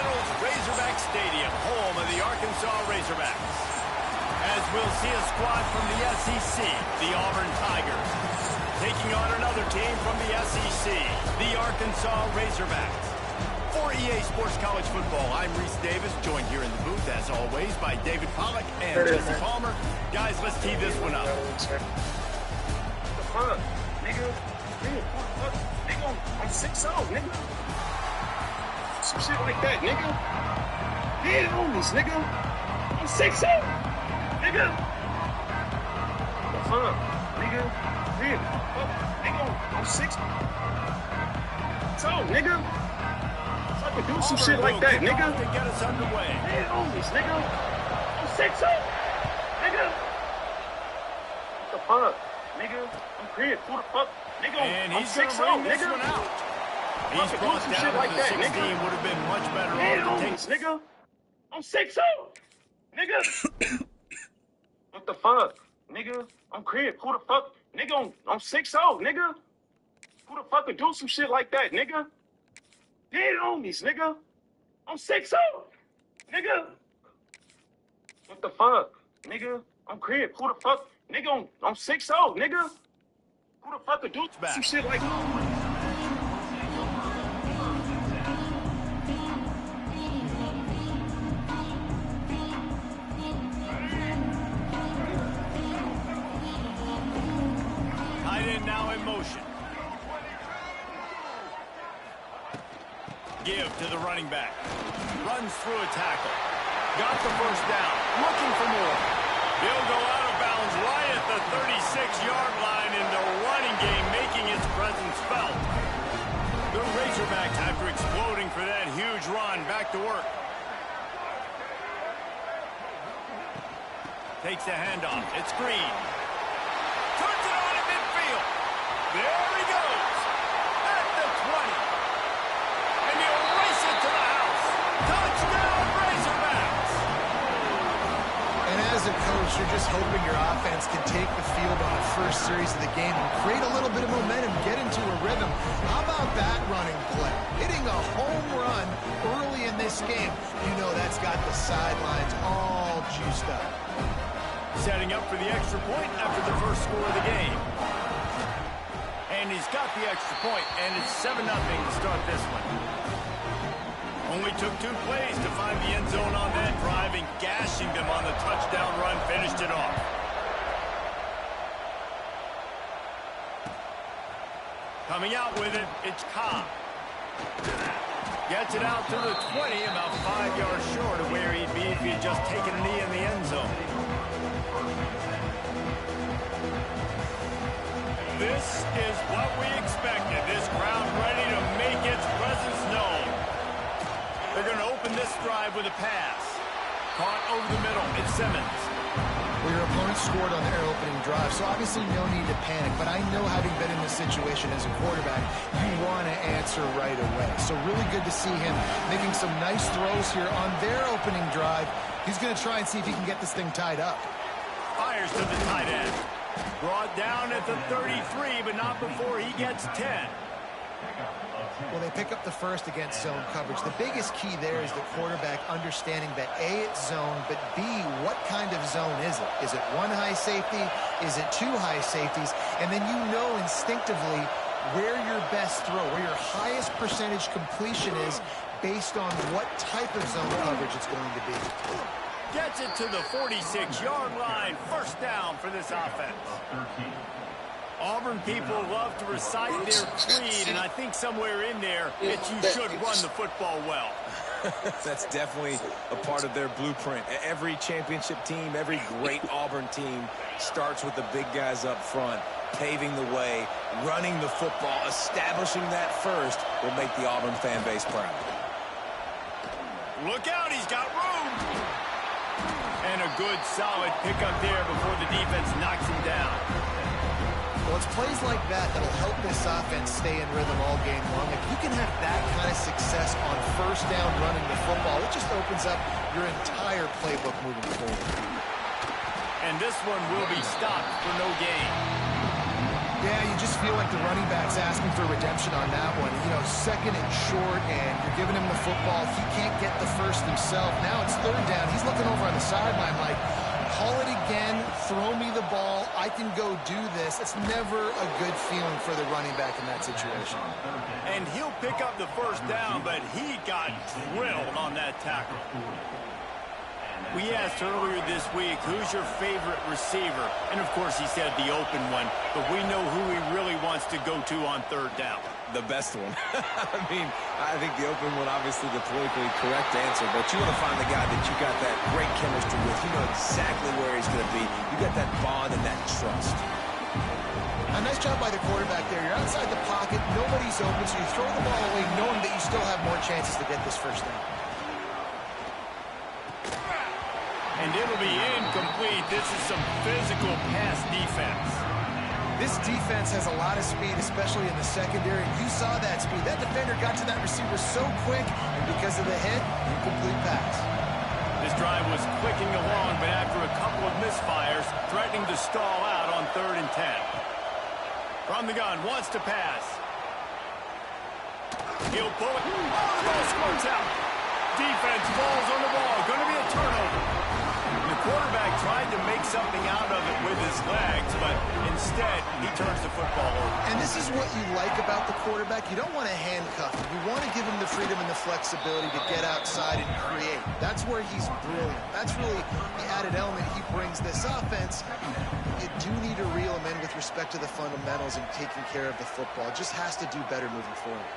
Reynolds Razorback Stadium, home of the Arkansas Razorbacks. As we'll see a squad from the SEC, the Auburn Tigers, taking on another team from the SEC, the Arkansas Razorbacks. For EA Sports College Football, I'm Reese Davis, joined here in the booth, as always, by David Pollack and Jesse Palmer. Guys, let's tee this one up. Fuck, nigga. Nigga, I'm 6'0", nigga. Some shit like that, nigga. Head on this, nigga. I'm 6'0", nigga. Fuck, nigga. Head, fuck, nigga. I'm 6'0", nigga. So I could do some shit like that, nigga. To get us underway. Head on this, nigga. I'm 6'0", nigga. What the fuck, nigga? I'm clear. Who the fuck? Nigga, And I'm he's going to 6'0", bring this nigga. one out. He's brought down shit like to that, 16. nigga. Would have been much better Head off on to take. this, nigga. I'm 6'0", nigga. What the fuck, nigga? I'm crib. Who the fuck, nigga? I'm 6'0", nigga. Who the fuck could do some shit like that, nigga? Head on this, nigga. I'm 6'0", nigga. What the fuck, nigga? I'm crib. Who the fuck, nigga? I'm 6'0", nigga. Who the fuck could do some shit like that? Now in motion. Give to the running back. Runs through a tackle. Got the first down. Looking for more. He'll go out of bounds right at the 36-yard line in the running game, making its presence felt. The Razorbacks, after exploding for that huge run, back to work. Takes the handoff. It's Green. Turns it on in midfield. There he goes. At the 20. And he'll race it to the house. Touchdown, Razorbacks. And as a coach, you're just hoping your offense can take the field on the first series of the game and create a little bit of momentum, get into a rhythm. How about that running play? Hitting a home run early in this game. You know that's got the sidelines all juiced up. Setting up for the extra point after the first score of the game. And he's got the extra point, and it's 7-0 to start this one. Only took 2 plays to find the end zone on that drive, and gashing them on the touchdown run finished it off. Coming out with it, it's Cobb. Gets it out to the 20, about 5 yards short of where he'd be if he had just taken a knee in the end zone. This is what we expected. This crowd ready to make its presence known. They're going to open this drive with a pass. Caught over the middle. It's Simmons. Well, your opponent scored on their opening drive, so obviously no need to panic. But I know, having been in this situation as a quarterback, you want to answer right away. So really good to see him making some nice throws here on their opening drive. He's going to try and see if he can get this thing tied up. Fires to the tight end. Brought down at the 33, but not before he gets 10. Well, they pick up the first against zone coverage. The biggest key there is the quarterback understanding that A, it's zone, but B, what kind of zone is it? Is it 1 high safety? Is it 2 high safeties? And then you know instinctively where your best throw, where your highest percentage completion is based on what type of zone coverage it's going to be. Gets it to the 46-yard line. First down for this offense. Auburn people love to recite their creed, and I think somewhere in there it's you should run the football well. That's definitely a part of their blueprint. Every championship team, every great Auburn team starts with the big guys up front, paving the way, running the football, establishing that first will make the Auburn fan base proud. Look out, he's got room. And a good, solid pickup there before the defense knocks him down. Well, it's plays like that that'll help this offense stay in rhythm all game long. If you can have that kind of success on first down running the football, it just opens up your entire playbook moving forward. And this one will be stopped for no gain. Yeah, you just feel like the running back's asking for redemption on that one. You know, second and short, and you're giving him the football. He can't get the first himself. Now it's third down. He's looking over on the sideline like, call it again, throw me the ball, I can go do this. It's never a good feeling for the running back in that situation. And he'll pick up the first down, but he got drilled on that tackle. We asked earlier this week, who's your favorite receiver? And, of course, he said the open one, but we know who he really wants to go to on third down. The best one. I mean, I think the open one, obviously the politically correct answer, but you want to find the guy that you got that great chemistry with. You know exactly where he's going to be. You got that bond and that trust. A nice job by the quarterback there. You're outside the pocket, nobody's open, so you throw the ball away knowing that you still have more chances to get this first down. And it'll be incomplete. This is some physical pass defense. This defense has a lot of speed, especially in the secondary. You saw that speed. That defender got to that receiver so quick, and because of the hit, incomplete pass. This drive was clicking along, but after a couple of misfires, threatening to stall out on 3rd and 10. From the gun, wants to pass. He'll pull it. Oh, the ball squirts out. Defense falls on the ball. Going to be a turnover. The quarterback tried to make something out of it with his legs, but instead, he turns the football over. And this is what you like about the quarterback. You don't want to handcuff him. You want to give him the freedom and the flexibility to get outside and create. That's where he's brilliant. That's really the added element he brings this offense. You do need to reel him in with respect to the fundamentals and taking care of the football. Just has to do better moving forward.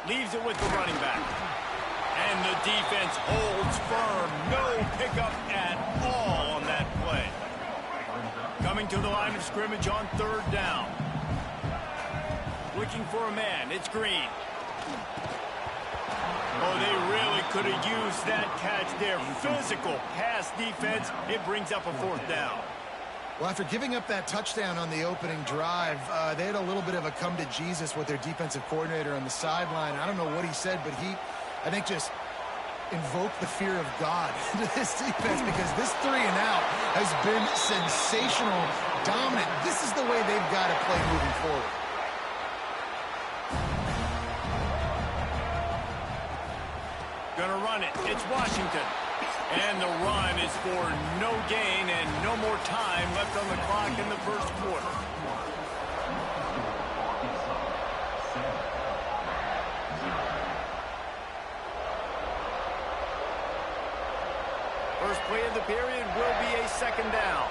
Leaves it with the running back. And the defense holds firm. No pickup at all on that play. Coming to the line of scrimmage on 3rd down. Looking for a man. It's Green. Oh, they really could have used that catch there. Physical pass defense. It brings up a 4th down. Well, after giving up that touchdown on the opening drive, they had a little bit of a come to Jesus with their defensive coordinator on the sideline. I don't know what he said, but he, I think, just invoked the fear of God into this defense, because this 3 and out has been sensational, dominant. This is the way they've got to play moving forward. Gonna run it. It's Washington. And the run is for no gain and no more time left on the clock in the first quarter. First play of the period will be a 2nd down.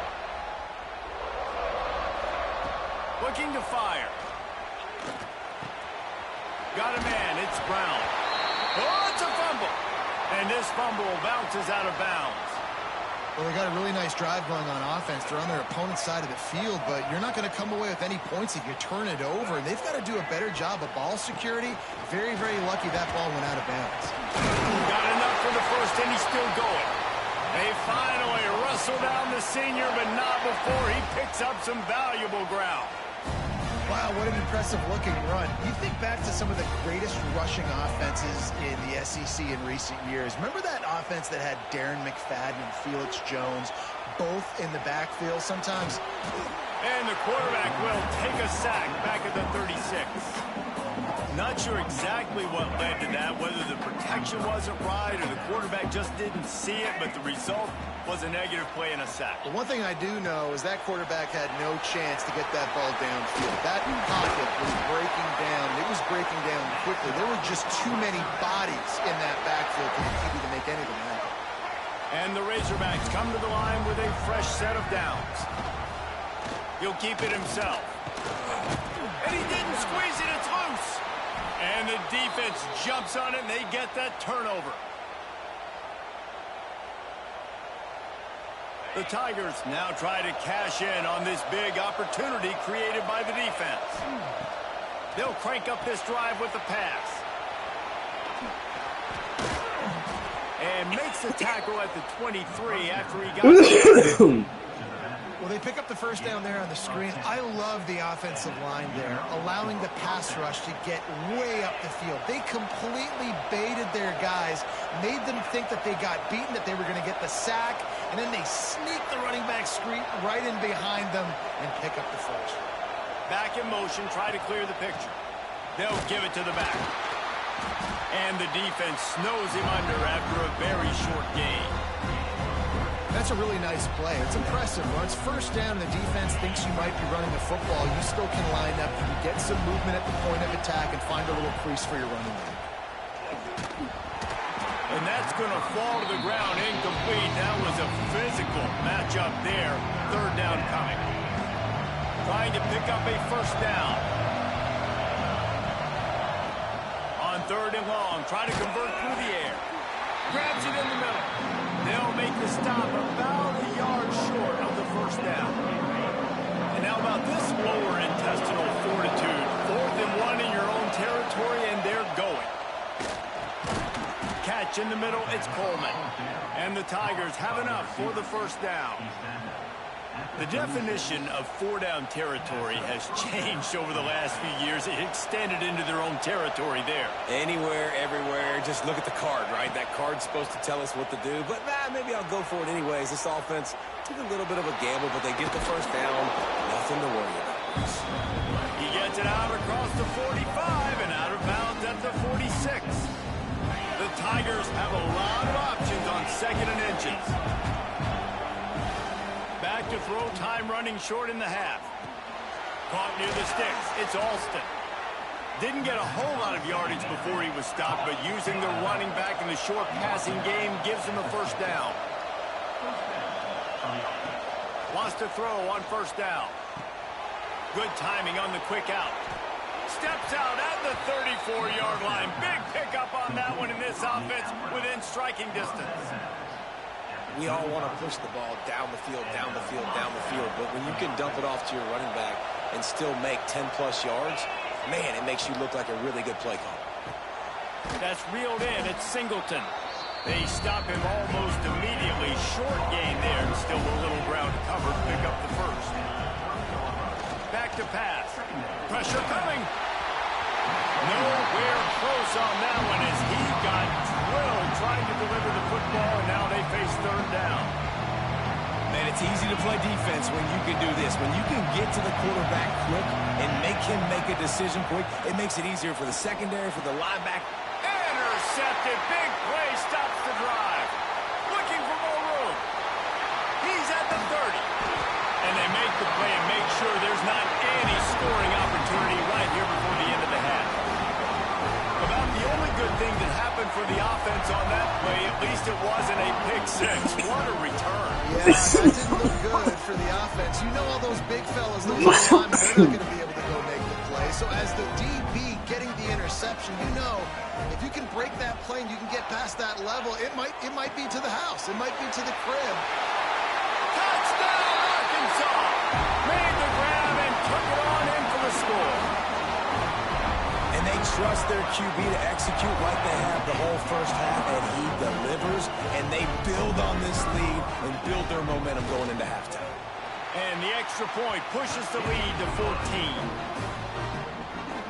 Looking to fire. Got a man. It's Brown. Oh, it's a fumble. And this fumble bounces out of bounds. Well, they got a really nice drive going on offense. They're on their opponent's side of the field, but you're not going to come away with any points if you turn it over. And they've got to do a better job of ball security. Very, very lucky that ball went out of bounds. Got enough for the first, and he's still going. They finally wrestle down the senior, but not before he picks up some valuable ground. Wow, what an impressive-looking run. You think back to some of the greatest rushing offenses in the SEC in recent years. Remember that offense that had Darren McFadden and Felix Jones both in the backfield sometimes? And the quarterback will take a sack back at the 36. Not sure exactly what led to that, whether the protection wasn't right or the quarterback just didn't see it, but the result was a negative play and a sack. But one thing I do know is that quarterback had no chance to get that ball downfield. That pocket was breaking down. It was breaking down quickly. There were just too many bodies in that backfield for the QB to make anything happen. And the Razorbacks come to the line with a fresh set of downs. He'll keep it himself. And he didn't squeeze it. It's loose. And the defense jumps on it, and they get that turnover. The Tigers now try to cash in on this big opportunity created by the defense. They'll crank up this drive with the pass. And makes the tackle at the 23 after he got Well, they pick up the first down there on the screen. I love the offensive line there, allowing the pass rush to get way up the field. They completely baited their guys, made them think that they got beaten, that they were going to get the sack, and then they sneak the running back screen right in behind them and pick up the first. Back in motion, try to clear the picture. They'll give it to the back. And the defense snows him under after a very short gain. That's a really nice play. It's impressive. When it's first down and the defense thinks you might be running the football, you still can line up, you can get some movement at the point of attack and find a little crease for your running back. And that's going to fall to the ground incomplete. That was a physical matchup there. Third down coming. Trying to pick up a first down. On third and long, try to convert through the air. Grabs it in the middle. They'll make the stop about a yard short of the first down. And now about this lower intestinal fortitude. 4th and 1 in your own territory, and they're going. Catch in the middle, it's Coleman. And the Tigers have enough for the first down. The definition of 4-down territory has changed over the last few years. It extended into their own territory there. Anywhere, everywhere, just look at the card, right? That card's supposed to tell us what to do, but maybe I'll go for it anyways. This offense took a little bit of a gamble, but they get the first down. Nothing to worry about. He gets it out across the 45 and out of bounds at the 46. The Tigers have a lot of options on 2nd and inches. Back to throw, time running short in the half. Caught near the sticks. It's Alston. Didn't get a whole lot of yardage before he was stopped, but using the running back in the short passing game gives him a first down. Wants to throw on first down. Good timing on the quick out. Steps out at the 34-yard line. Big pickup on that one in this offense within striking distance. We all want to push the ball down the field, down the field, down the field. But when you can dump it off to your running back and still make 10-plus yards, man, it makes you look like a really good play call. That's reeled in. It's Singleton. They stop him almost immediately. Short gain there and still a little ground covered. Pick up the first. Back to pass. Pressure coming. Nowhere close on that one as he got drilled trying to deliver the football, and now they face third down. Man, it's easy to play defense when you can do this. When you can get to the quarterback quick and make him make a decision quick, it makes it easier for the secondary, for the linebacker. Intercepted. Big play stops the drive. Looking for more room. He's at the 30. And they make the play and make sure there's not any scoring opportunity right here before the end of the half. About the only good thing that happened for the offense on that play, at least it wasn't a pick six. What a return. Yeah, that didn't look good for the offense. You know all those big fellas, those linemen, they're not going to be able to go make the play. So as the DB getting the interception, you know, if you can break that play and you can get past that level, it might be to the house. It might be to the crib. Touchdown, Arkansas! Made the grab and took it on in for the score. And they trust their QB to execute like they have the whole first half, and he delivers, and they build on this lead and build their momentum going into halftime. And the extra point pushes the lead to 14.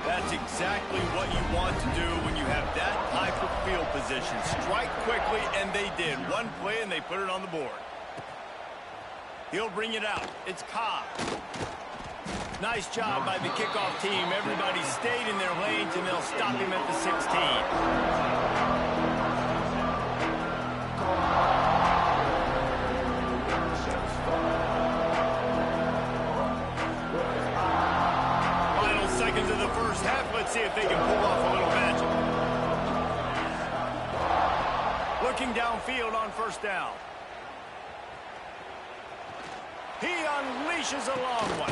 That's exactly what you want to do when you have that type of field position. Strike quickly, and they did. One play, and they put it on the board. He'll bring it out. It's Cobb. Nice job by the kickoff team. Everybody stayed in their lanes, and they'll stop him at the 16. Let's see if they can pull off a little magic. Looking downfield on first down. He unleashes a long one.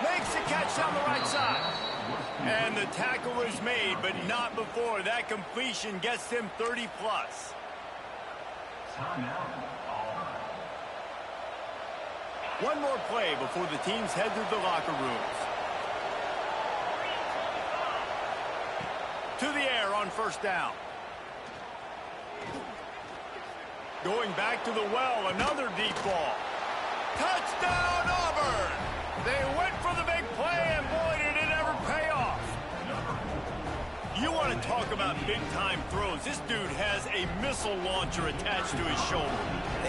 Makes the catch down the right side. And the tackle is made, but not before. That completion gets them 30-plus. One more play before the teams head to the locker rooms. To the air on first down. Going back to the well, another deep ball. Touchdown, Auburn! They went for the big play, and boy, did it ever pay off. You want to talk about big-time throws. This dude has a missile launcher attached to his shoulder.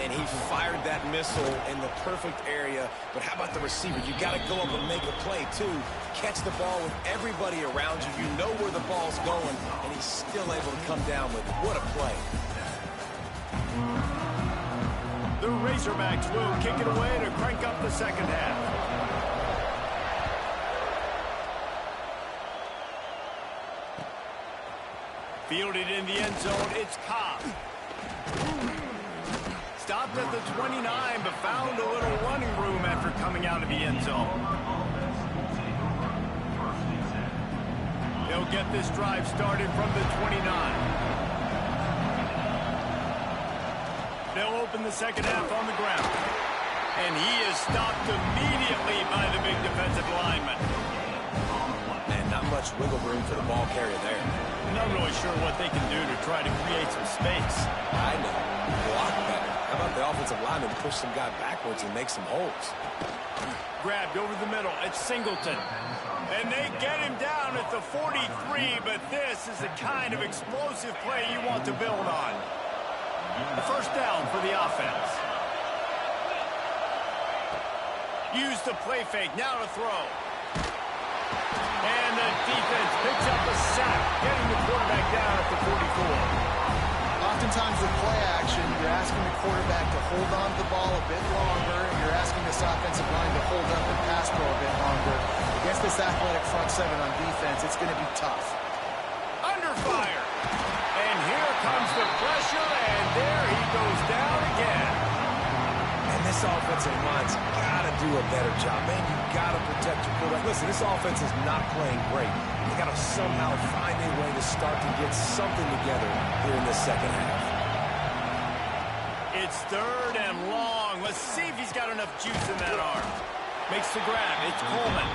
And he fired that missile in the perfect area. But how about the receiver? You got to go up and make a play, too. Catch the ball with everybody around you. You know where the ball's going, and he's still able to come down with it. What a play. The Razorbacks will kick it away to crank up the second half. Fielded in the end zone, it's Cobb. Stopped at the 29, but found a little running room after coming out of the end zone. They'll get this drive started from the 29. They'll open the second half on the ground. And he is stopped immediately by the big defensive lineman. Man, not much wiggle room for the ball carrier there. Not really sure what they can do to try to create some space. I know. Block better. How about the offensive lineman push some guy backwards and make some holes? Grabbed over the middle. It's Singleton. And they get him down at the 43, but this is the kind of explosive play you want to build on. The first down for the offense. Use the play fake. Now to throw. And the defense picks up a sack, getting the quarterback down at the 44. Oftentimes with play action, you're asking the quarterback to hold on to the ball a bit longer, and you're asking this offensive line to hold up and pass pro a bit longer. Against this athletic front seven on defense, it's going to be tough. Under fire. And here comes the pressure, and there he goes down again. And this offensive line's got to do a better job. Man, you got to protect your quarterback. Listen, this offense is not playing great. They got to somehow find a way to start to get something together here in the second half. It's third and long. Let's see if he's got enough juice in that arm. Makes the grab. It's Coleman.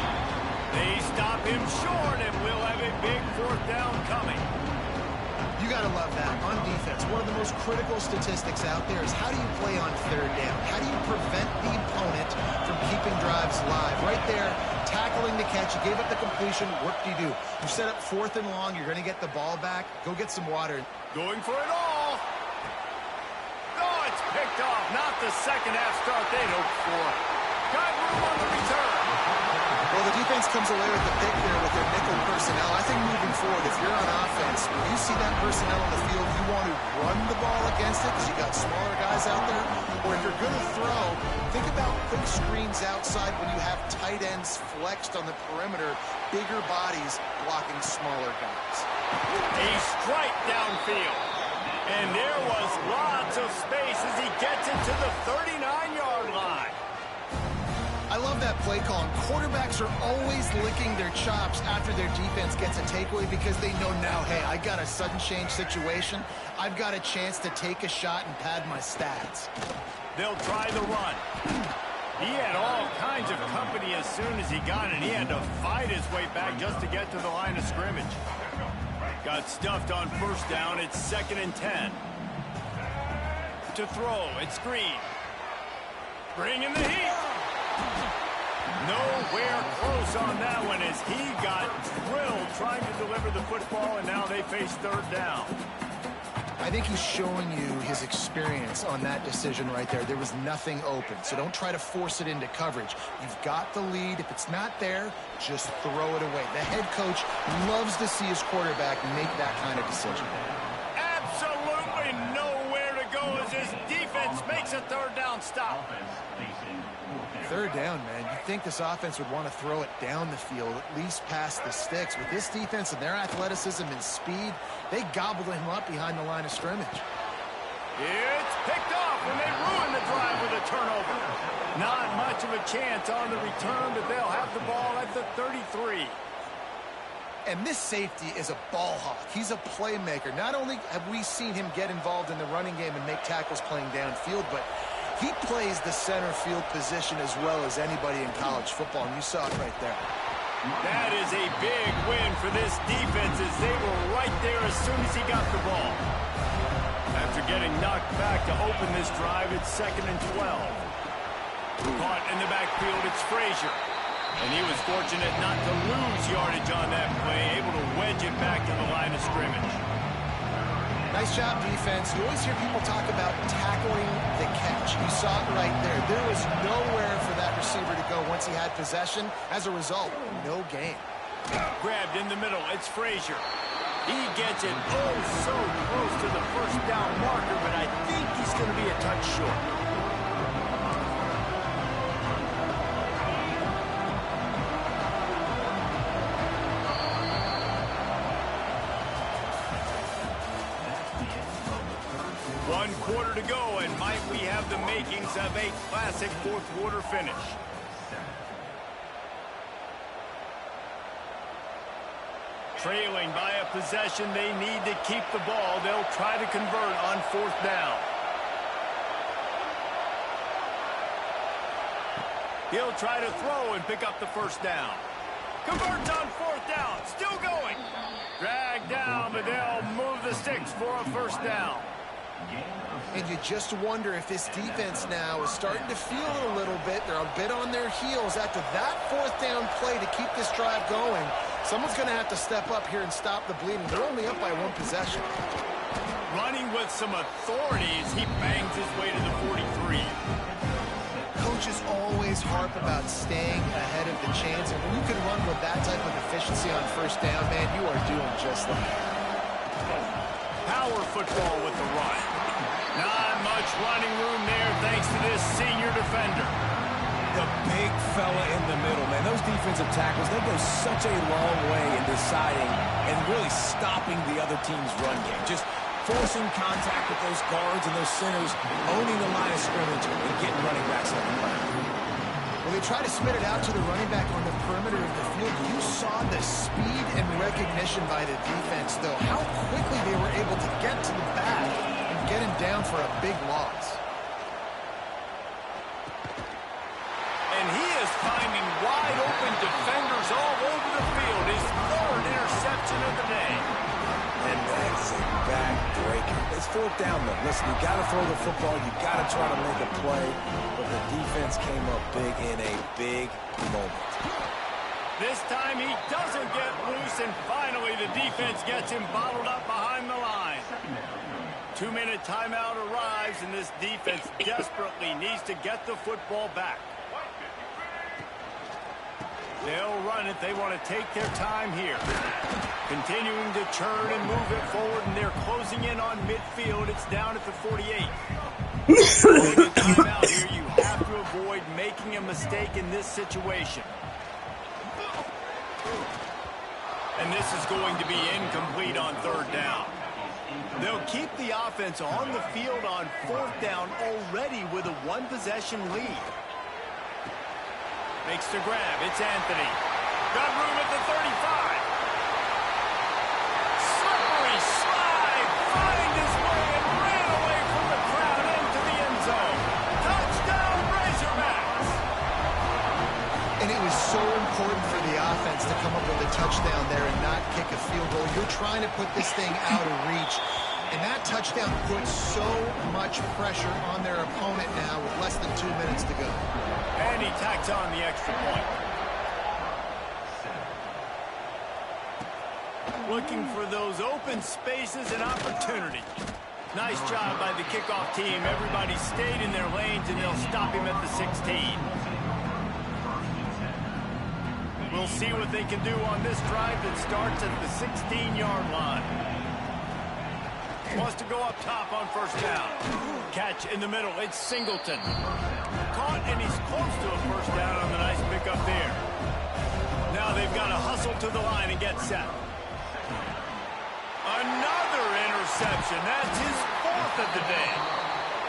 They stop him short, and we'll have a big fourth down coming. You got to love that on defense. One of the most critical statistics out there is how do you play on third down? How do you prevent the opponent from keeping drives live? Right there, tackling the catch. You gave up the completion. What do? You set up fourth and long. You're going to get the ball back. Go get some water. Going for it all. Oh, it's picked off. Not the second half start they'd hoped for. Got room on the return. Well, the defense comes away with the pick there with their nickel personnel. I think moving forward, if you're on offense, when you see that personnel on the field, you want to run the ball against it because you got smaller guys out there. Or if you're going to throw, think about quick screens outside when you have tight ends flexed on the perimeter, bigger bodies blocking smaller guys. A strike downfield. And there was lots of space as he gets it to the 39-yard line. I love that play call. And quarterbacks are always licking their chops after their defense gets a takeaway because they know now, hey, I got a sudden change situation. I've got a chance to take a shot and pad my stats. They'll try the run. He had all kinds of company as soon as he got it. He had to fight his way back just to get to the line of scrimmage. Got stuffed on first down. It's 2nd and 10. To throw, it's Green. Bringing the heat. Nowhere close on that one as he got drilled trying to deliver the football, and now they face third down. I think he's showing you his experience on that decision right there. There was nothing open, so don't try to force it into coverage. You've got the lead. If it's not there, just throw it away. The head coach loves to see his quarterback make that kind of decision. Absolutely nowhere to go as his defense makes a third down stop. Third down, man. You'd think this offense would want to throw it down the field, at least past the sticks. With this defense and their athleticism and speed, they gobbled him up behind the line of scrimmage. It's picked off, and they ruin the drive with a turnover. Not much of a chance on the return, but they'll have the ball at the 33. And this safety is a ball hawk. He's a playmaker. Not only have we seen him get involved in the running game and make tackles playing downfield, but he plays the center field position as well as anybody in college football, and you saw it right there. That is a big win for this defense as they were right there as soon as he got the ball. After getting knocked back to open this drive, it's 2nd and 12. Caught in the backfield, it's Frazier. And he was fortunate not to lose yardage on that play, able to wedge it back to the line of scrimmage. Nice job, defense. You always hear people talk about tackling the catch. You saw it right there. There was nowhere for that receiver to go once he had possession. As a result, no gain. Grabbed in the middle, it's Frazier. He gets it oh so close to the first down marker, but I think he's going to be a touch short. One quarter to go, and might we have the makings of a classic fourth quarter finish. Trailing by a possession, they need to keep the ball. They'll try to convert on fourth down. He'll try to throw and pick up the first down. Converts on fourth down, still going. Dragged down, but they'll move the sticks for a first down. And you just wonder if this defense now is starting to feel it a little bit. They're a bit on their heels after that fourth down play to keep this drive going. Someone's going to have to step up here and stop the bleeding. They're only up by one possession. Running with some authority as he bangs his way to the 43. Coaches always harp about staying ahead of the chains, and when you can run with that type of efficiency on first down, man, you are doing just that. Power football with the run. Not much running room there thanks to this senior defender. The big fella in the middle, man. Those defensive tackles, they go such a long way in deciding and really stopping the other team's run game. Just forcing contact with those guards and those centers, owning the line of scrimmage, and getting running backs on the ground. When they try to spit it out to the running back on the perimeter of the field, you saw the speed and recognition by the defense, though. How quickly they were able to get to the back and get him down for a big loss. And he is finding wide open defenders all over the field. His third interception of the day. And that's a back-breaker. It's fourth down, though. Listen, you got to throw the football. You got to try to make a play. But the defense came up big in a big moment. This time he doesn't get loose, and finally the defense gets him bottled up behind the line. 2-minute timeout arrives, and this defense desperately needs to get the football back. They'll run it. They want to take their time here. Continuing to churn and move it forward, and they're closing in on midfield. It's down at the 48. With a timeout here, you have to avoid making a mistake in this situation. And this is going to be incomplete on third down. They'll keep the offense on the field on fourth down already with a one-possession lead. Makes the grab. It's Anthony. Got room at the 35. Slippery slide. Find his way and ran away from the crowd into the end zone. Touchdown, Razorbacks. And it was so important for the offense to come up with a touchdown there and not kick a field goal. You're trying to put this thing out of reach. And that touchdown puts so much pressure on their opponent now with less than 2 minutes to go. And he tacks on the extra point. Looking for those open spaces and opportunity. Nice job by the kickoff team. Everybody stayed in their lanes, and they'll stop him at the 16. We'll see what they can do on this drive that starts at the 16-yard line. Wants to go up top on first down. Catch in the middle. It's Singleton. Caught, and he's close to a first down on the nice pickup there. Now they've got to hustle to the line and get set. Another interception. That's his fourth of the day.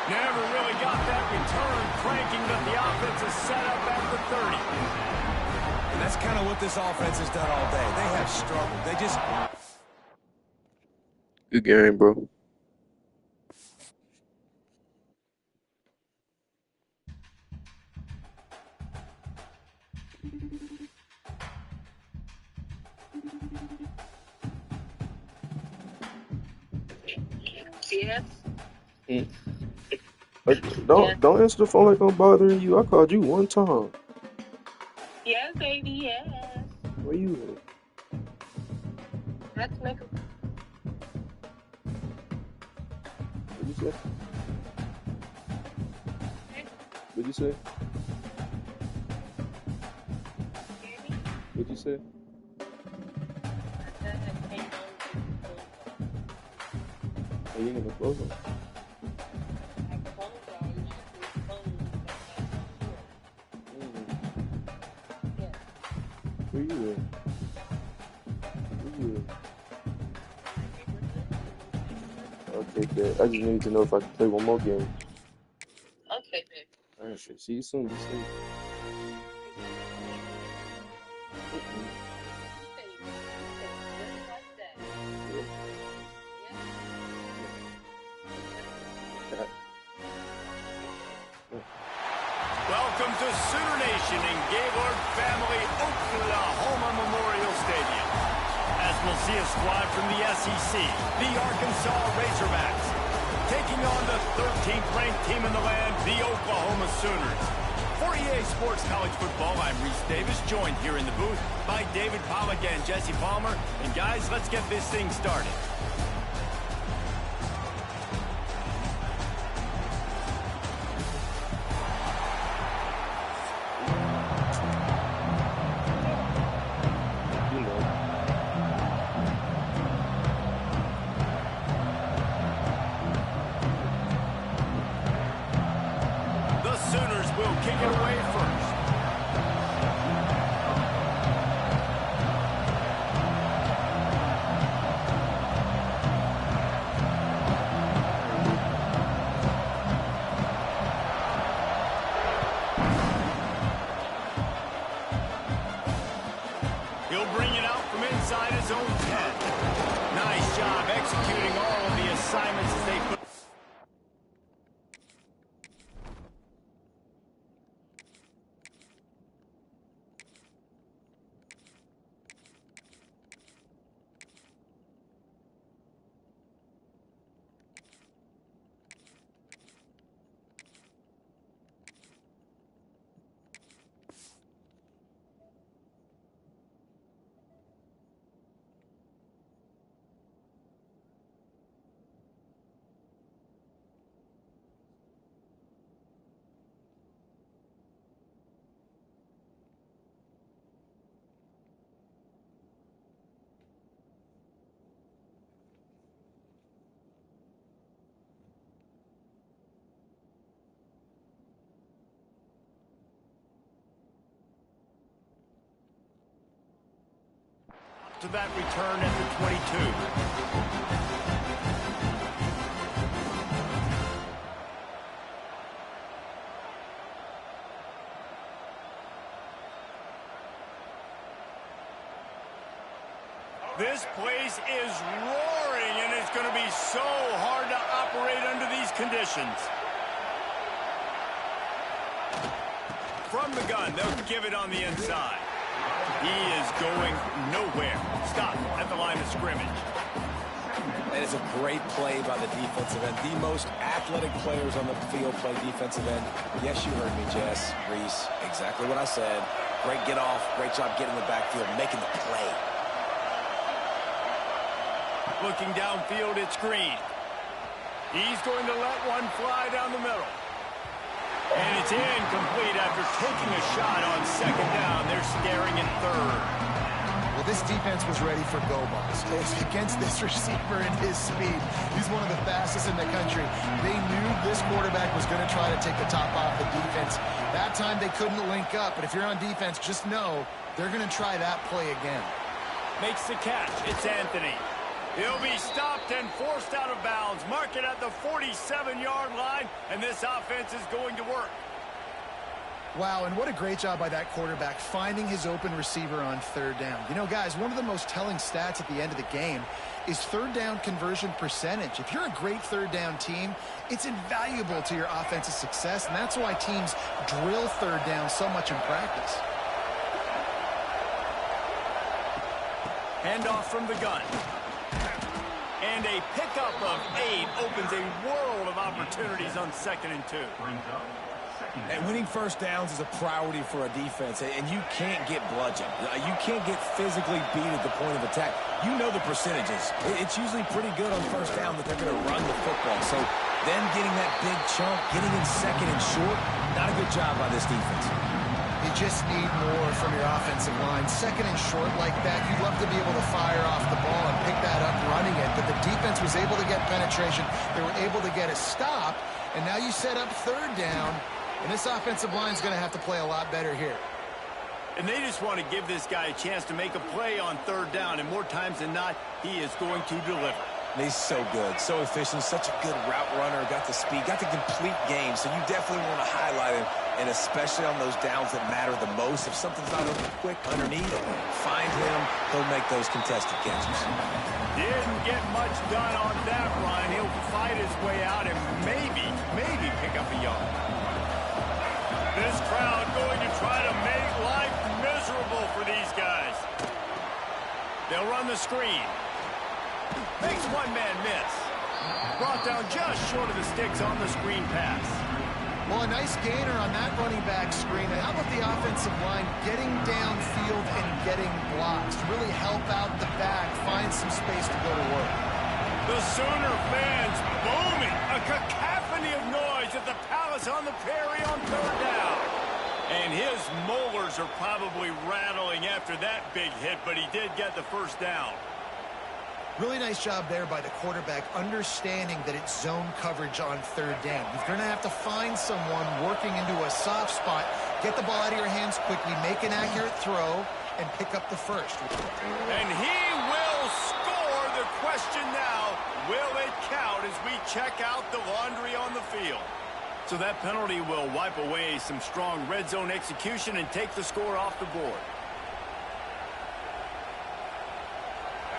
Never really got that return cranking, but the offense is set up at the 30. And that's kind of what this offense has done all day. They have struggled. They just... Good game, bro. Yes. Like, Yes. don't answer the phone like I'm bothering you. I called you one time. Yes, baby, yes. Where you Let's make a... at? What'd you say? What'd you say? What'd you say? Are you gonna close them? Where you at? Where you at? Okay, bet. I just need to know if I can play one more game. Okay, baby. Alright, see you soon. Be safe. Welcome to Sooner Nation in Gaylord Family Oklahoma Memorial Stadium. As we'll see a squad from the SEC, the Arkansas Razorbacks, taking on the 13th ranked team in the land, the Oklahoma Sooners. For EA Sports College Football, I'm Reese Davis, joined here in the booth by David Pollack and Jesse Palmer. And guys, let's get this thing started. Kick it away first. He'll bring it out from inside his own 10. Nice job executing all of the assignments as they put. To that return at the 22. This place is roaring, and it's going to be so hard to operate under these conditions. From the gun, they'll give it on the inside. He is going nowhere. Stop at the line of scrimmage. That is a great play by the defensive end. The most athletic players on the field play defensive end. Yes, you heard me, Jess, Reese. Exactly what I said. Great get off. Great job getting the backfield, making the play. Looking downfield, it's Green. He's going to let one fly down the middle. And it's incomplete after taking a shot on second down. They're staring at third. Well, this defense was ready for go balls. Against this receiver and his speed, he's one of the fastest in the country. They knew this quarterback was going to try to take the top off the defense. That time they couldn't link up, but if you're on defense, just know they're going to try that play again. Makes the catch. It's Anthony. He'll be stopped and forced out of bounds. Mark it at the 47-yard line, and this offense is going to work. Wow, and what a great job by that quarterback finding his open receiver on third down. You know, guys, one of the most telling stats at the end of the game is third down conversion percentage. If you're a great third down team, it's invaluable to your offensive success, and that's why teams drill third down so much in practice. Handoff from the gun. And And a pickup of 8 opens a world of opportunities on 2nd and 2. And winning first downs is a priority for a defense, and you can't get bludgeoned. You can't get physically beat at the point of attack. You know the percentages. It's usually pretty good on first down that they're going to run the football. So them getting that big chunk, getting in 2nd and short, not a good job by this defense. You just need more from your offensive line. 2nd and short like that, you'd love to be able to fire off the ball and pick that up running it, but the defense was able to get penetration. They were able to get a stop, and now you set up 3rd down, and this offensive line is going to have to play a lot better here. And they just want to give this guy a chance to make a play on 3rd down, and more times than not, he is going to deliver. He's so good, so efficient, such a good route runner, got the speed, got the complete game, so you definitely want to highlight him, and especially on those downs that matter the most. If something's not open quick underneath, find him, he'll make those contested catches. Didn't get much done on that run. He'll fight his way out and maybe pick up a yard. This crowd going to try to make life miserable for these guys. They'll run the screen. Makes one man miss. Brought down just short of the sticks on the screen pass. Well, a nice gainer on that running back screen. And how about the offensive line getting downfield and getting blocks to really help out the back, find some space to go to work? The Sooner fans booming. A cacophony of noise at the Palace on the Prairie on 3rd down. And his molars are probably rattling after that big hit, but he did get the 1st down. Really nice job there by the quarterback, understanding that it's zone coverage on 3rd down. You're going to have to find someone working into a soft spot, get the ball out of your hands quickly, make an accurate throw, and pick up the 1st. And he will score. The question now, will it count as we check out the laundry on the field? So that penalty will wipe away some strong red zone execution and take the score off the board.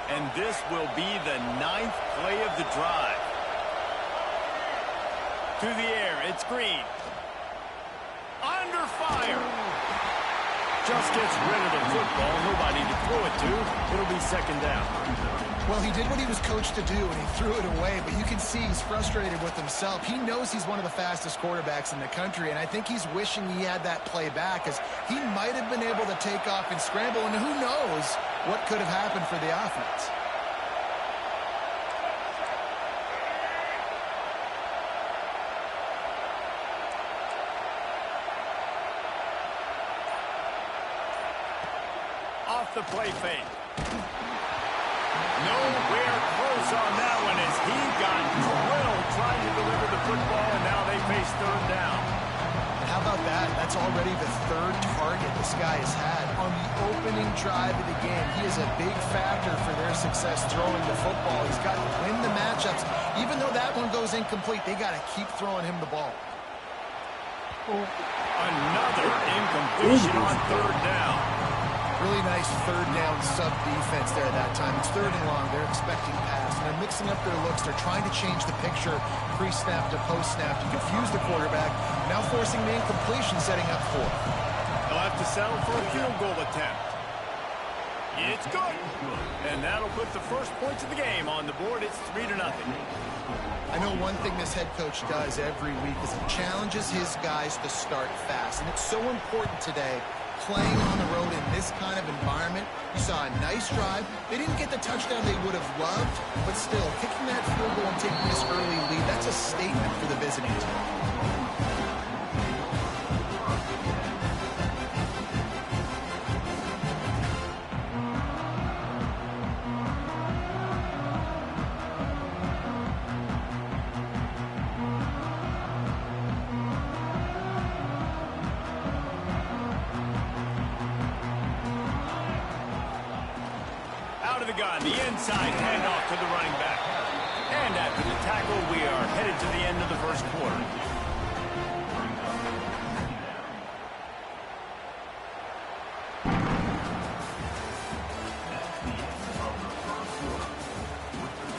And this will be the 9th play of the drive. To the air, it's Green. Under fire. Just gets rid of the football. Nobody to throw it to. It'll be 2nd down. Well, he did what he was coached to do, and he threw it away. But you can see he's frustrated with himself. He knows he's one of the fastest quarterbacks in the country, and I think he's wishing he had that play back, as he might have been able to take off and scramble, and who knows what could have happened for the offense. Off the play fake. Nowhere close on that one as he got drilled trying to deliver the football, and now they face 3rd down. How about that? That's already the 3rd target this guy has had on the opening drive of the game. He is a big factor for their success throwing the football. He's got to win the matchups. Even though that one goes incomplete, they got to keep throwing him the ball. Another incompletion on 3rd down. Really nice 3rd down sub-defense there at that time. It's 3rd and long. They're expecting pass, and they're mixing up their looks. They're trying to change the picture pre-snap to post-snap to confuse the quarterback, now forcing the incompletion, setting up 4th. They'll have to settle for a field goal attempt. It's good. And that'll put the first points of the game on the board. It's 3-0. I know one thing this head coach does every week is he challenges his guys to start fast, and it's so important today. Playing on the road in this kind of environment, you saw a nice drive. They didn't get the touchdown they would have loved, but still, kicking that field goal and taking this early lead, that's a statement for the visiting team. The inside handoff to the running back. And after the tackle, we are headed to the end of the 1st quarter.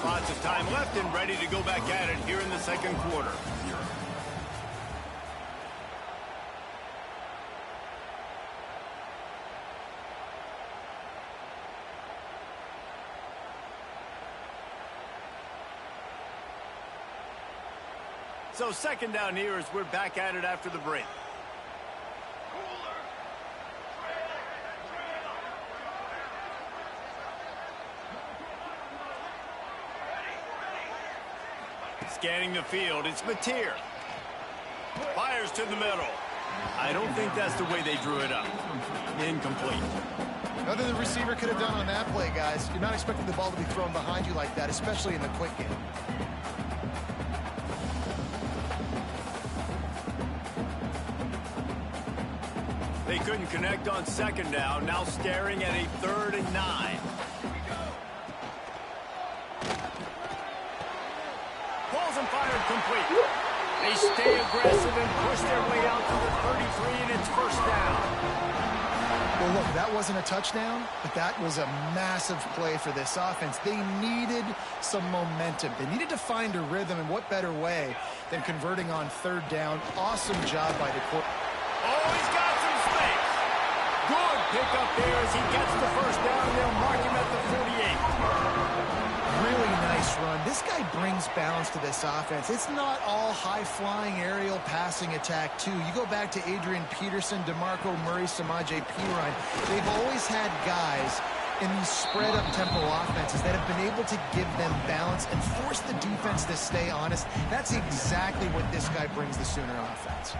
Lots of time left and ready to go back at it here in the 2nd quarter. So second down here as we're back at it after the break. Scanning the field, it's Mateer. Fires to the middle. I don't think that's the way they drew it up. Incomplete. Nothing the receiver could have done on that play, guys. You're not expecting the ball to be thrown behind you like that, especially in the quick game. They couldn't connect on second down. Now staring at a 3rd and 9. Balls and fired complete. They stay aggressive and push their way out to the 33, and it's first down. Well, look, that wasn't a touchdown, but that was a massive play for this offense. They needed some momentum. They needed to find a rhythm, and what better way than converting on 3rd down. Awesome job by the quarterback. Oh, he's got some space. Good pick up there as he gets the first down. They'll mark him at the 48. Really nice run. This guy brings balance to this offense. It's not all high-flying aerial passing attack, too. You go back to Adrian Peterson, DeMarco Murray, Samaje Perine. They've always had guys in these spread-up tempo offenses that have been able to give them balance and force the defense to stay honest. That's exactly what this guy brings the Sooner offense.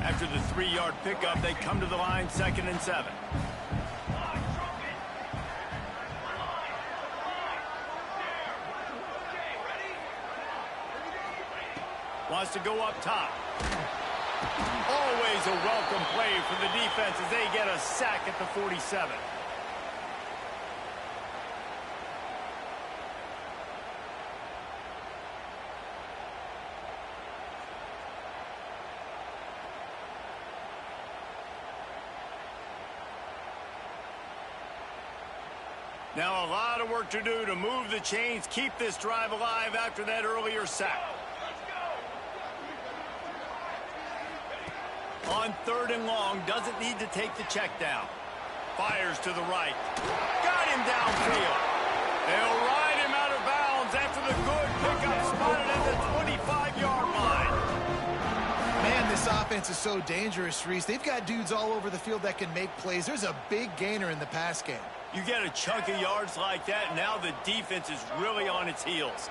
After the 3-yard pickup, they come to the line 2nd and 7. Wants to go up top. Always a welcome play for the defense as they get a sack at the 47. Now a lot of work to do to move the chains, keep this drive alive after that earlier sack. On 3rd and long, doesn't need to take the check down. Fires to the right. Got him downfield. They'll ride him out of bounds after the good pickup spotted at the 25-yard line. Man, this offense is so dangerous, Reese. They've got dudes all over the field that can make plays. There's a big gainer in the pass game. You get a chunk of yards like that, and now the defense is really on its heels.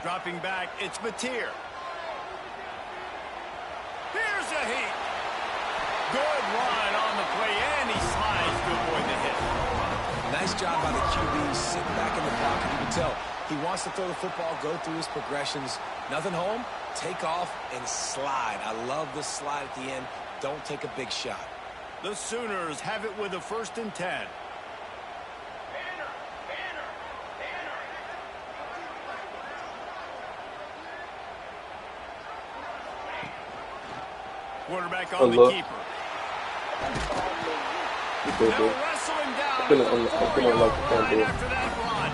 Dropping back, it's Mateer. Here's a heat. Good line on the play, and he slides to avoid the hit. Nice job by the QB, sitting back in the pocket. You can tell he wants to throw the football, go through his progressions. Nothing home, take off, and slide. I love the slide at the end. Don't take a big shot. The Sooners have it with a 1st and 10. Quarterback on the keeper. They'll wrestle him down at the 4-yard line after that run.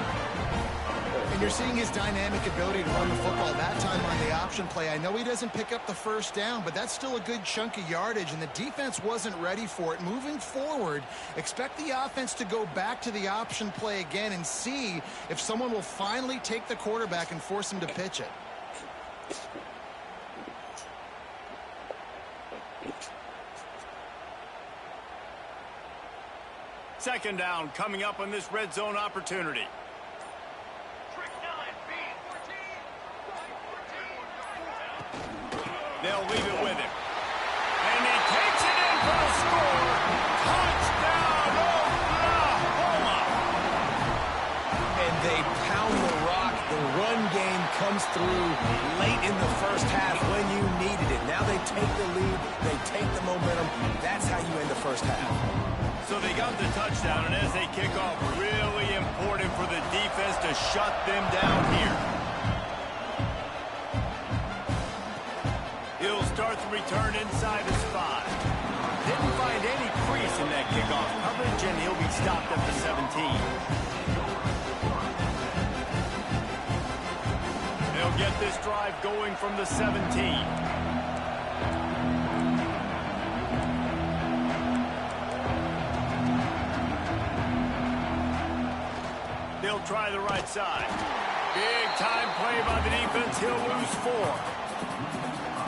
And you're seeing his dynamic ability to run the football. That time on the option play, I know he doesn't pick up the first down, but that's still a good chunk of yardage, and the defense wasn't ready for it. Moving forward, expect the offense to go back to the option play again and see if someone will finally take the quarterback and force him to pitch it. Second down coming up on this red zone opportunity. They'll leave it with him. And he takes it in for the score. Touchdown, Oklahoma. And they pound the rock. The run game comes through late in the first half when you needed it. Now they take the lead. They take the momentum. That's how you end the first half. So they got the touchdown, and as they kick off, really important for the defense to shut them down here. He'll start the return inside his 5. Didn't find any crease in that kickoff coverage, and he'll be stopped at the 17. They'll get this drive going from the 17. try the right side. Big time play by the defense. He'll lose 4.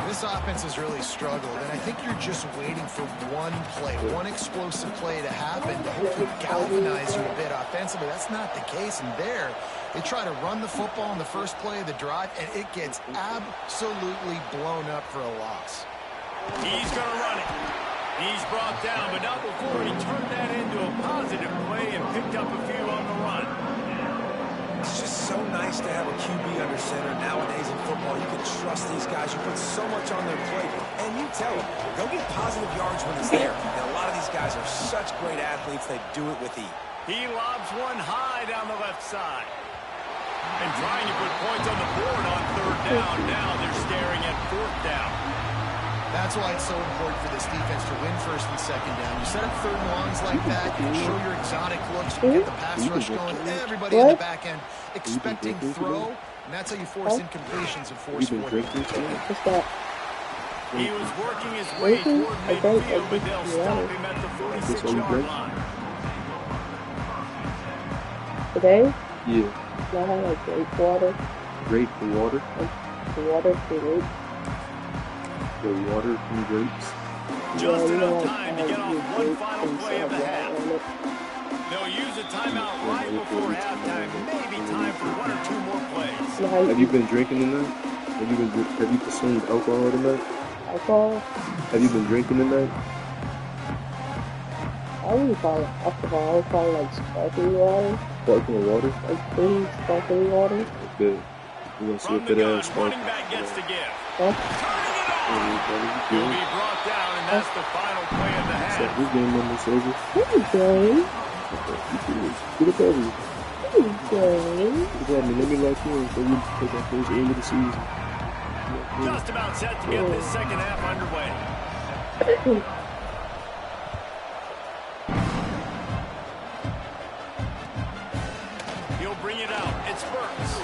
This offense has really struggled, and I think you're just waiting for one play, one explosive play to happen to hopefully galvanize you a bit offensively. That's not the case, and there, they try to run the football in the first play of the drive, and it gets absolutely blown up for a loss. He's going to run it. He's brought down, but not before he turned that into a positive play and picked up a few on the run. It's just so nice to have a QB under center. Nowadays in football, you can trust these guys. You put so much on their plate, and you tell them, go get positive yards when it's there. And a lot of these guys are such great athletes, they do it with ease. He lobs one high down the left side. And trying to put points on the board on 3rd down. Now they're staring at 4th down. That's why it's so important for this defense to win 1st and 2nd down. You set up 3rd and longs like that, you show your exotic looks, you get the pass rush going, everybody in the back end expecting throw, and that's how you force incompletions and force 4 downs. He was working his way toward midfield, but they'll stop him at the 46-yard line. Today? Yeah. I have like grape water. Grape water? The water for grapes. The water from grapes? Just enough time to get off one final play of the half. They'll use a timeout right before halftime. Maybe time for 1 or 2 more plays. Have you been drinking tonight? Have you consumed alcohol tonight? Alcohol? Have you been drinking tonight? I wouldn't call it alcohol. I would call it like sparkling water. Sparkling water? Like clean sparkling water. That's good. You're going to see From if the it gun, has running sparkling. back gets to give. Huh? He'll be brought down, and that's the final play of the So half. this game almost over. Good game. Get up over. Good game. Let me lock you in so we take our first end of the season. Just about set to get this second half underway. He'll bring it out. It's Burks.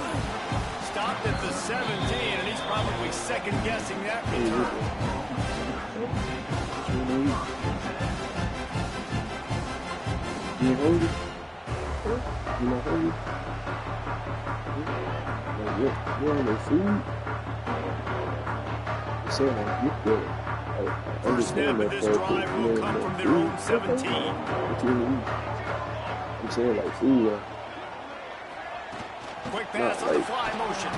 Stopped at the 17, and he's probably second-guessing that return. You hungry? You not hungry? You want no food? You say like, you good. First snap of this drive will come from their own 17. What you want to eat? I'm saying like food. Quick pass on the fly motion.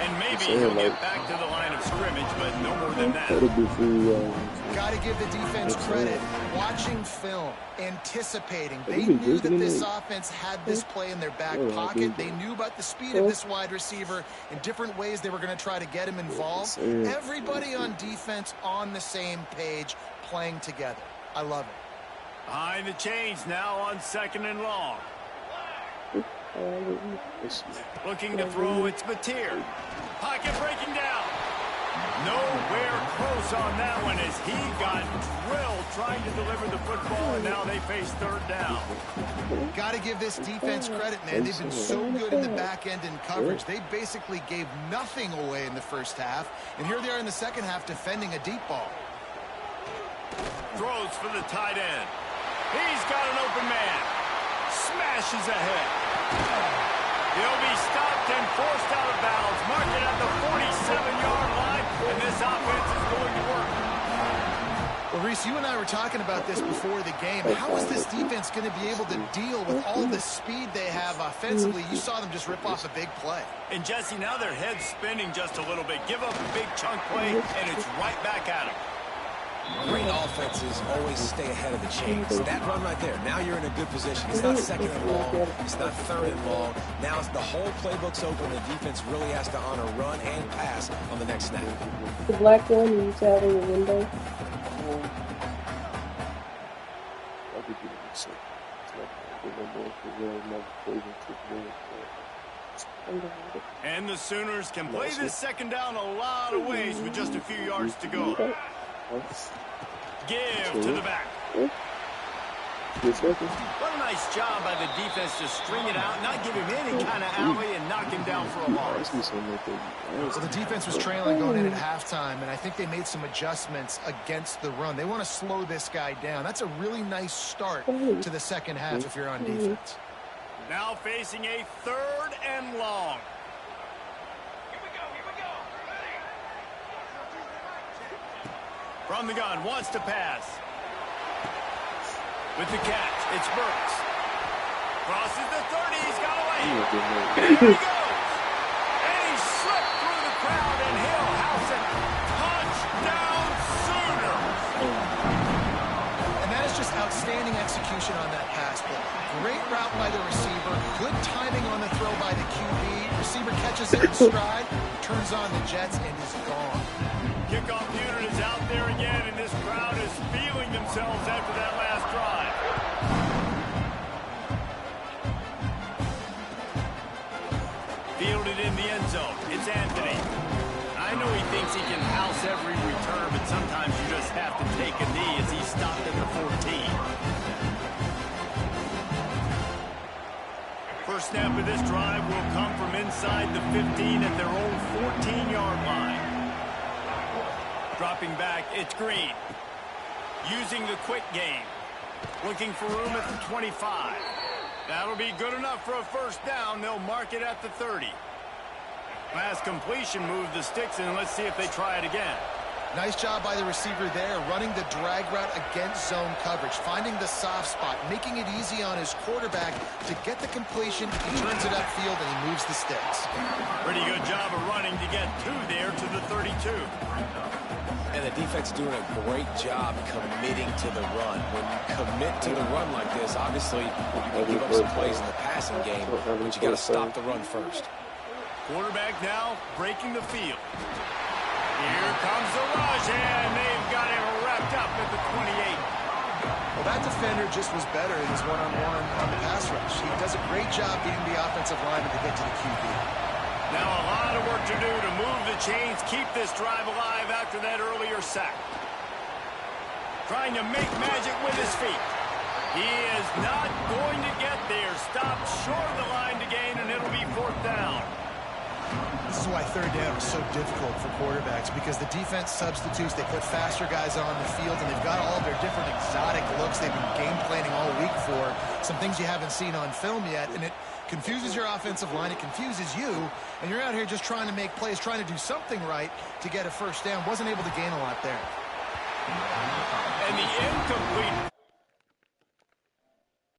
And maybe he'll get back to the line of scrimmage, but no more than that. Got to give the defense credit. Watching film, anticipating. They knew that this offense had this play in their back pocket. They knew about the speed of this wide receiver and different ways they were going to try to get him involved. Everybody on defense on the same page, playing together. I love it. Behind the chains now on 2nd and long. Looking to throw, it's Mateer. Pocket breaking down. Nowhere close on that one as he got drilled trying to deliver the football, and now they face 3rd down. Got to give this defense credit, man. They've been so good in the back end in coverage. They basically gave nothing away in the first half, and here they are in the second half defending a deep ball. Throws for the tight end. He's got an open man. Smashes ahead. He'll be stopped and forced out of bounds. Mark it at the 47-yard line, and this offense is going to work. Well, Reese, you and I were talking about this before the game. How is this defense going to be able to deal with all the speed they have offensively? You saw them just rip off a big play. And, Jesse, now their head's spinning just a little bit. Give up a big chunk play, and it's right back at them. Great offenses always stay ahead of the chains. That run right there, now you're in a good position. It's not 2nd and long. It's not 3rd and long. Now it's the whole playbook's open. The defense really has to honor run and pass on the next snap. The black one you used to have in your window. And the Sooners can play this second down a lot of ways with just a few yards to go. Give to the back. What a nice job by the defense to string it out, not give him any kind of alley, and knock him down for a loss. So the defense was trailing going in at halftime, and I think they made some adjustments against the run. They want to slow this guy down. That's a really nice start to the second half if you're on defense. Now facing a 3rd and long. Here we go. Ready? From the gun, wants to pass. With the catch, it's Burks. Crosses the 30, he's got away. There he goes. And he slipped through the crowd, and he'll house it. Touchdown Sooners. And that is just outstanding execution on that pass play. Great route by the receiver. Good timing on the throw by the QB. Receiver catches it in stride, turns on the Jets, and is gone. Kickoff unit is out there again, and this crowd is feeling themselves after that last drive. Fielded in the end zone. It's Anthony. I know he thinks he can house every return, but sometimes you just have to take a knee as he stopped at the 14. First snap of this drive will come from inside the 15 at their own 14-yard line. Dropping back, it's Green. Using the quick game. Looking for room at the 25. That'll be good enough for a first down. They'll mark it at the 30. Last completion moved the sticks in. Let's see if they try it again. Nice job by the receiver there, running the drag route against zone coverage, finding the soft spot, making it easy on his quarterback to get the completion. He turns it upfield, and he moves the sticks. Pretty good job of running to get 2 there to the 32. And the defense doing a great job committing to the run. When you commit to the run like this, obviously you can give up some plays in the passing game, but you got to stop the run first. Quarterback now breaking the field. Here comes the rush, and they've got him wrapped up at the 28. Well, that defender just was better in his one-on-one on the pass rush. He does a great job beating the offensive lineman to get to the QB. Now a lot of work to do to move the chains, keep this drive alive after that earlier sack. Trying to make magic with his feet. He is not going to get there. Stopped short of the line to gain, and it'll be 4th down. This is why 3rd down is so difficult for quarterbacks, because the defense substitutes. They put faster guys on the field, and they've got all of their different exotic looks they've been game planning all week for. Some things you haven't seen on film yet, and it confuses your offensive line. It confuses you, and you're out here just trying to make plays, trying to do something right to get a first down. Wasn't able to gain a lot there. And the incomplete